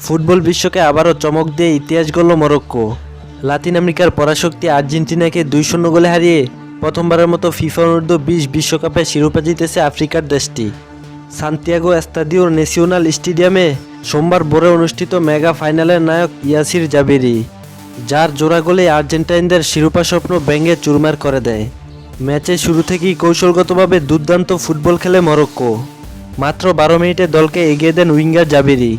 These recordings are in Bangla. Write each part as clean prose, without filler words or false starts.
ফুটবল বিশ্বকে আবারও চমক দিয়ে ইতিহাস গড়ল মরক্কো। লাতিন আমেরিকার পরাশক্তি আর্জেন্টিনাকে 2-0 গোলে হারিয়ে প্রথমবারের মতো ফিফা অনূর্ধ্ব-20 বিশ্বকাপে শিরোপা জিতেছে আফ্রিকার দেশটি। সান্তিয়াগো স্তাদিও ন্যাশনাল স্টেডিয়ামে সোমবার ভোরে অনুষ্ঠিত মেগা ফাইনালের নায়ক ইয়াসির জাবিরি, যার জোড়া গোলে আর্জেন্টাইনদের শিরোপা স্বপ্ন ভেঙে চুরমার করে দেয়। ম্যাচের শুরু থেকেই কৌশলগতভাবে দুর্দান্ত ফুটবল খেলে মরক্কো। মাত্র 12 মিনিটে দলকে এগিয়ে দেন উইঙ্গার জাবিরি।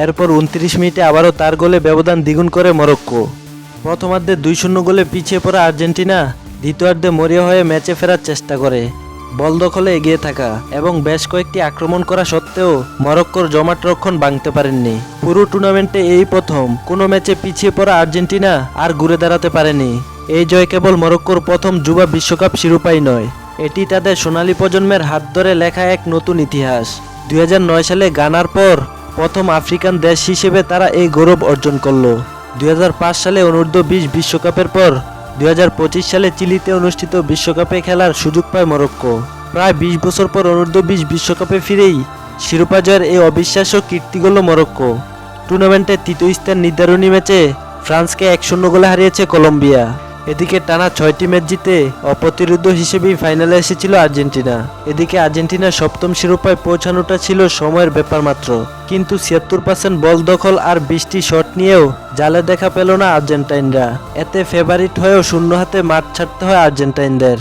এরপর 29 মিনিটে আবারও তার গোলে ব্যবধান দ্বিগুণ করে মরক্কো। প্রথমার্ধে 2-0 গোলে পিছিয়ে পড়া আর্জেন্টিনা দ্বিতীয়ার্ধে মরিয়া হয়ে ম্যাচে ফেরার চেষ্টা করে। বল দখলে এগিয়ে থাকা এবং বেশ কয়েকটি আক্রমণ করা সত্ত্বেও মরক্কোর জমাট রক্ষণ ভাঙতে পারেননি। পুরো টুর্নামেন্টে এই প্রথম কোনো ম্যাচে পিছিয়ে পড়া আর্জেন্টিনা আর ঘুরে দাঁড়াতে পারেনি। এই জয় কেবল মরক্কোর প্রথম যুবা বিশ্বকাপ শিরোপাই নয়, এটি তাদের সোনালী প্রজন্মের হাত ধরে লেখা এক নতুন ইতিহাস। 2009 সালে গানার পর প্রথম আফ্রিকান দেশ হিসেবে তারা এই গৌরব অর্জন করল। 2005 সালে অনূর্ধ্ব-20 বিশ্বকাপের পর 2025 সালে চিলিতে অনুষ্ঠিত বিশ্বকাপে খেলার সুযোগ পায় মরক্কো। প্রায় 20 বছর পর অনূর্ধ্ব-20 বিশ্বকাপে ফিরেই শিরোপা জয়ের এই অবিশ্বাস্য কীর্তি গড়ল মরক্কো। টুর্নামেন্টের তৃতীয় স্থান নির্ধারণী ম্যাচে ফ্রান্সকে 1-0 গোলে হারিয়েছে কলম্বিয়া। এদিকে টানা 6টি ম্যাচ জিতে অপ্রতিরোধ্য হিসেবেই ফাইনালে এসেছিল আর্জেন্টিনা। এদিকে আর্জেন্টিনার সপ্তম শিরোপায় পৌঁছানোটা ছিল সময়ের ব্যাপার মাত্র, কিন্তু 76% বল দখল আর 20টি শট নিয়েও জালে দেখা পেল না আর্জেন্টাইনরা। এতে ফেভারিট হয়েও শূন্য হাতে মাঠ ছাড়তে হয় আর্জেন্টাইনদের।